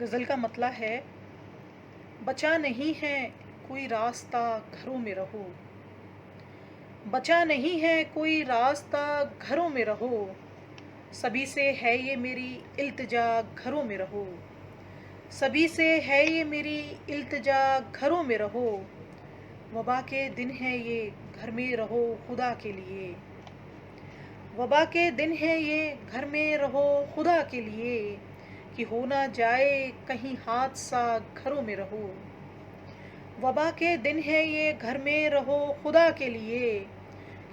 गज़ल का मतला है, बचा नहीं है कोई रास्ता घरों में रहो। बचा नहीं है कोई रास्ता घरों में रहो। सभी से है ये मेरी इल्तिजा घरों में रहो। सभी से है ये मेरी इल्तिजा घरों में रहो। वबा के दिन है ये घर में रहो खुदा के लिए। वबा के दिन है ये घर में रहो खुदा के लिए, कि हो ना जाए कहीं हादसा घरों में रहो। वबा के दिन है ये घर में रहो खुदा के लिए,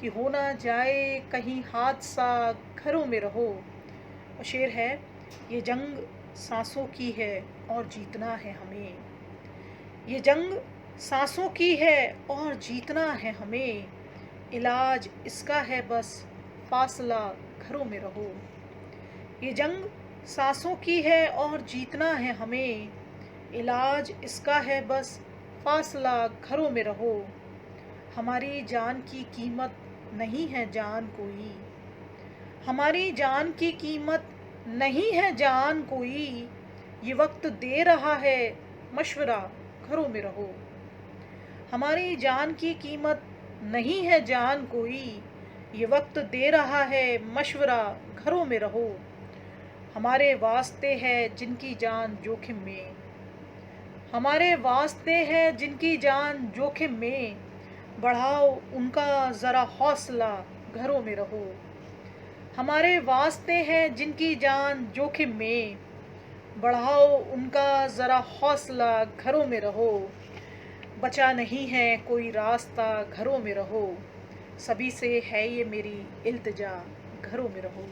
कि हो ना जाए कहीं हादसा घरों में रहो। और शेर है, ये जंग सांसों की है और जीतना है हमें। ये जंग सांसों की है और जीतना है हमें। इलाज इसका है बस फासला घरों में रहो। ये जंग सांसों की है और जीतना है हमें। इलाज इसका है बस फासला घरों में रहो। हमारी जान की कीमत नहीं है जान कोई। हमारी जान की कीमत नहीं है जान कोई। ये वक्त दे रहा है मशवरा घरों में रहो। हमारी जान की कीमत नहीं है जान कोई। ये वक्त दे रहा है मशवरा घरों में रहो। हमारे वास्ते है जिनकी जान जोखिम में। हमारे वास्ते है जिनकी जान जोखिम में। बढ़ाओ उनका ज़रा हौसला घरों में रहो। हमारे वास्ते है जिनकी जान जोखिम में। बढ़ाओ उनका ज़रा हौसला घरों में रहो। बचा नहीं है कोई रास्ता घरों में रहो। सभी से है ये मेरी इल्तिजा घरों में रहो।